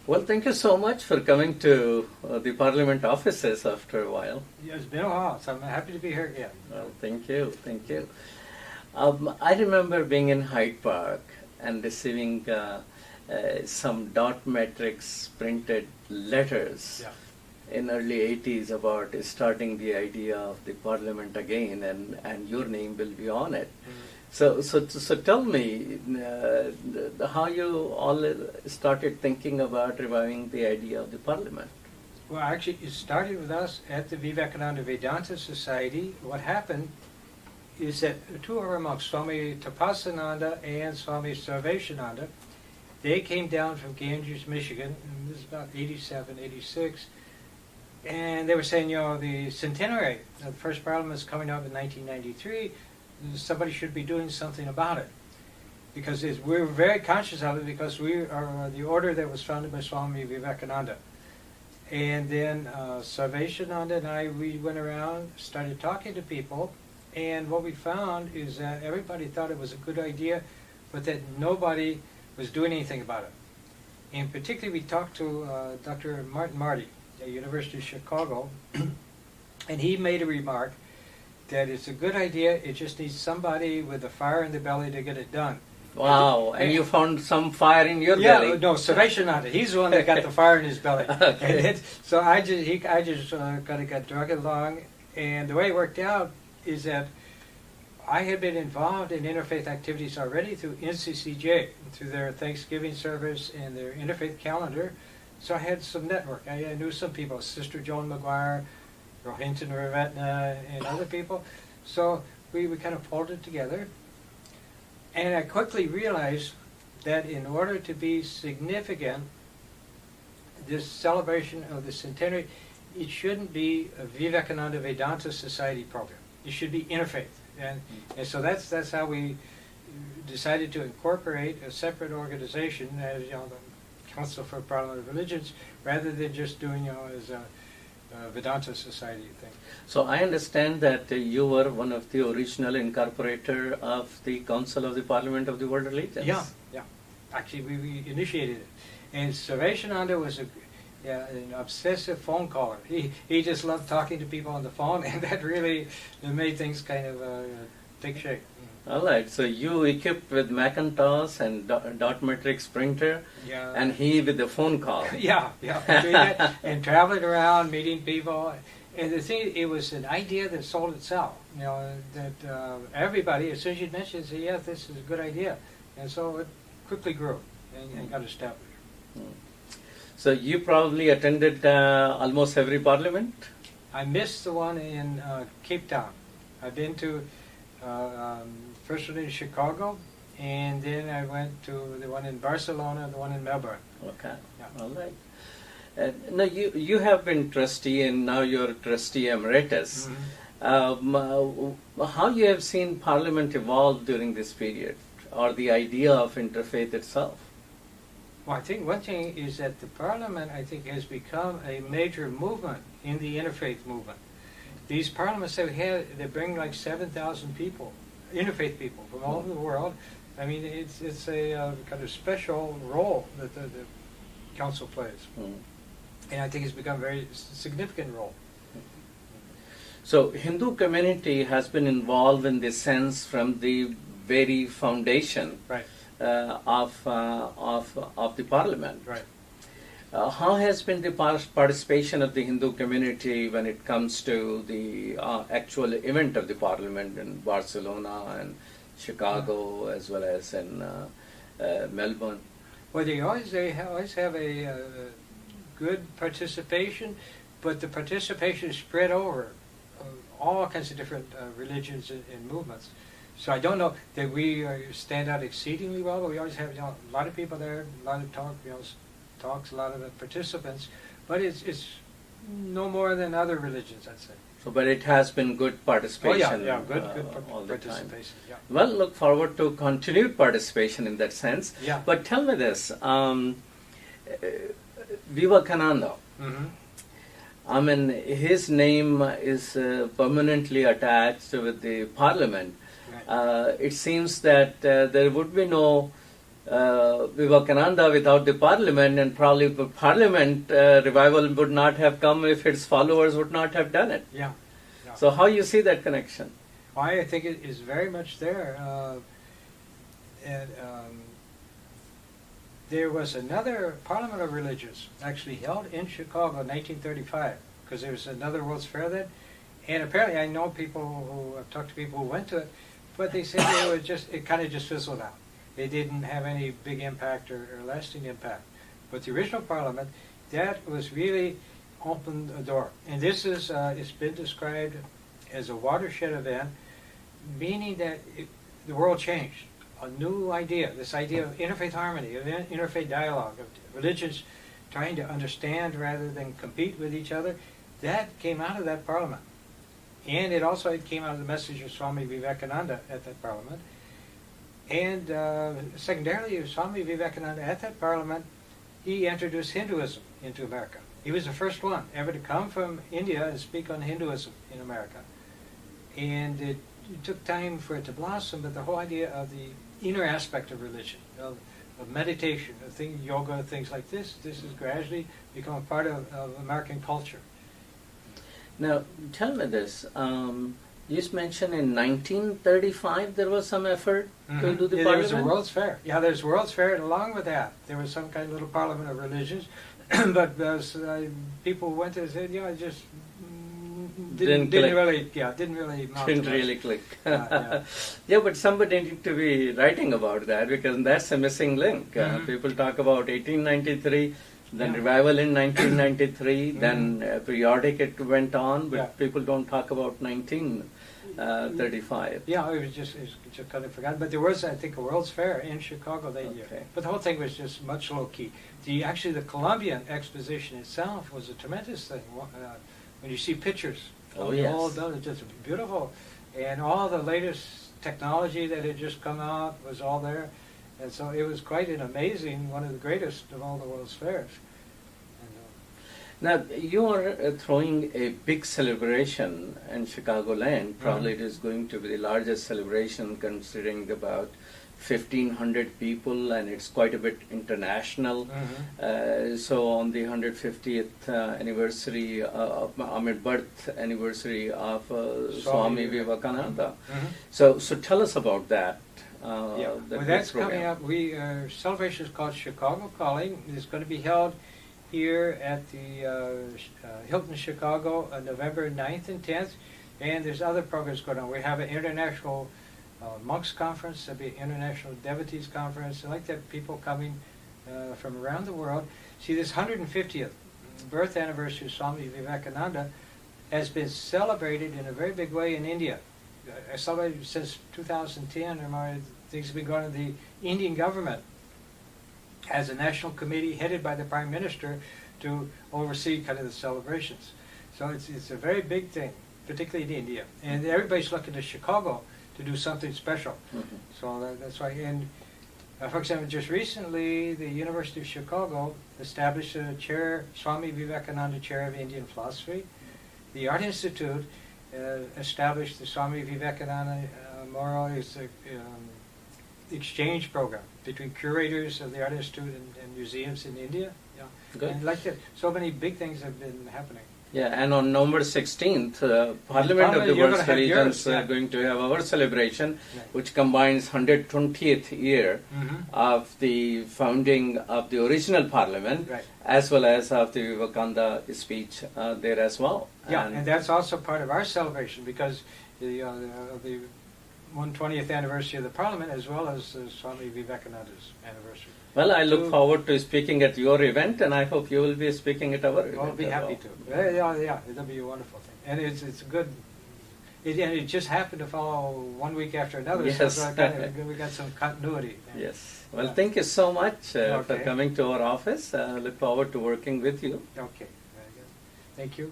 Well, thank you so much for coming to the Parliament offices after a while. Yeah, it's been a while, so I'm happy to be here again. Well, thank you, thank you. I remember being in Hyde Park and receiving some dot matrix printed letters in early 80s about starting the idea of the Parliament again, and your name will be on it. So tell me how you all started thinking about reviving the idea of the Parliament. Well, actually, it started with us at the Vivekananda Vedanta Society. What happened is that two of our monks, Swami Tapasananda and Swami Sarveshananda, they came down from Ganges, Michigan, and this is about 87, 86, and they were saying, the centenary of the first Parliament is coming up in 1993, somebody should be doing something about it. Because we were very conscious of it, because we are the order that was founded by Swami Vivekananda. And then Sarveshananda and we went around, started talking to people, and what we found is that everybody thought it was a good idea, but that nobody was doing anything about it. And particularly we talked to Dr. Martin Marty at the University of Chicago, and he made a remark that it's a good idea, it just needs somebody with a fire in the belly to get it done. Wow, and you found some fire in your belly. Yeah, no, Sarveshananda, he's the one that got the fire in his belly. Okay. So I just kind of got dragged along, and the way it worked out is that I had been involved in interfaith activities already through NCCJ, through their Thanksgiving service and their interfaith calendar. So I had some network. I knew some people, Sister Joan McGuire, Rohinton Ravetna, and other people. So we kind of pulled it together. And I quickly realized that in order to be significant, this celebration of the centenary, it shouldn't be a Vivekananda Vedanta Society program. It should be interfaith. And so that's how we decided to incorporate a separate organization as the Council for Parliament of Religions, rather than just doing as a Vedanta Society thing. So I understand that you were one of the original incorporator of the Council of the Parliament of the World Religions. Yeah. Actually, we initiated it. And Sarveshananda was an obsessive phone caller. He just loved talking to people on the phone, and that really made things kind of take shape. All right, so you equipped with Macintosh and dot matrix printer, and he with the phone call. Yeah, doing that, and traveling around, meeting people. And the thing, it was an idea that sold itself. That everybody, as soon as you mentioned it, said, yes, this is a good idea. And so it quickly grew and got established. So you probably attended almost every parliament? I missed the one in Cape Town. I've been to first one in Chicago, and then I went to the one in Barcelona, the one in Melbourne. Okay, all right. Now you have been trustee, and now you're trustee emeritus. How you have seen Parliament evolve during this period, or the idea of interfaith itself? Well, I think one thing is that the Parliament, has become a major movement in the interfaith movement. These parliaments that we have, they bring like 7,000 people, interfaith people from all over the world. I mean, it's a kind of special role that the council plays. And I think it's become a very significant role. So Hindu community has been involved in this sense from the very foundation. Right. Of the Parliament. Right. How has been the participation of the Hindu community when it comes to the actual event of the Parliament in Barcelona and Chicago, as well as in Melbourne? Well, they always have a good participation, but the participation is spread over all kinds of different religions and movements. So I don't know that we stand out exceedingly well, but we always have a lot of people there, a lot of talks, a lot of participants. But it's no more than other religions, I'd say. So, but it has been good participation. Good all the time. participation. Yeah. Well, look forward to continued participation in that sense. Yeah. But tell me this, Vivekananda. I mean, his name is permanently attached with the Parliament. It seems that there would be no Vivekananda without the parliament, and probably the parliament revival would not have come if its followers would not have done it. Yeah. So how you see that connection? I think it is very much there. And there was another Parliament of Religions actually held in Chicago in 1935, because there was another World's Fair then. And apparently I know people who, I've talked to people who went to it, but they said it kind of just fizzled out. It didn't have any big impact or lasting impact. But the original Parliament, that was really opened a door. And this is, it's been described as a watershed event, meaning that the world changed. A new idea, this idea of interfaith harmony, of interfaith dialogue, of religions trying to understand rather than compete with each other, that came out of that Parliament. And it also came out of the message of Swami Vivekananda at that Parliament. And secondarily, Swami Vivekananda at that Parliament, he introduced Hinduism into America. He was the first one ever to come from India and speak on Hinduism in America. And it took time for it to blossom, but the whole idea of the inner aspect of religion, of meditation, of yoga, things like this has gradually become a part of American culture. Now, tell me this. You just mentioned in 1935 there was some effort to do the There parliament? was a World's Fair. Yeah, there's a World's Fair, and along with that, there was some kind of little Parliament of Religions. But people went to said, just didn't really click. Yeah. Yeah, but somebody need to be writing about that, because that's a missing link. People talk about 1893, then revival in 1993, then periodic it went on, but people don't talk about 1935. Yeah, it was just kind of forgotten. But there was, I think, a World's Fair in Chicago that year. But the whole thing was just much low-key. Actually, the Columbian Exposition itself was a tremendous thing. When you see pictures, all done, it's just beautiful. And all the latest technology that had just come out was all there. And so it was quite an amazing, one of the greatest of all the World's Fairs. Now, you are throwing a big celebration in Chicagoland. Probably it is going to be the largest celebration, considering about 1,500 people, and it's quite a bit international. So on the 150th anniversary, birth anniversary of Swami Vivekananda. So tell us about that. Well, that's coming up. Celebration is called Chicago Calling. It's going to be held here at the Hilton Chicago on November 9th and 10th. And there's other programs going on. We have an international monks conference, there'll be an international devotees conference, and like that, people coming from around the world. See, this 150th birth anniversary of Swami Vivekananda has been celebrated in a very big way in India. Celebrated since 2010, things have been going on. The Indian government has a national committee headed by the Prime Minister to oversee kind of the celebrations. So it's a very big thing, particularly in India. And everybody's looking to Chicago to do something special. So that's why. And for example, just recently, the University of Chicago established a chair, Swami Vivekananda Chair of Indian Philosophy. The Art Institute established the Swami Vivekananda Memorial exchange program between curators of the Art Institute and museums in India. Good. And like that, so many big things have been happening. Yeah, and on November 16th, Parliament of the World's Religions are going to have our celebration, which combines 120th year of the founding of the original Parliament, as well as of the Vivekananda speech there as well. Yeah, and that's also part of our celebration, because the 120th anniversary of the Parliament, as well as Swami Vivekananda's anniversary. Well, I look forward to speaking at your event, and I hope you will be speaking at our event. I'll be happy to. Yeah, it'll be a wonderful thing. And it's a good, and it just happened to follow 1 week after another, yes. So we got some continuity. Yes. Well, thank you so much for coming to our office. I look forward to working with you. Okay, very good. Thank you.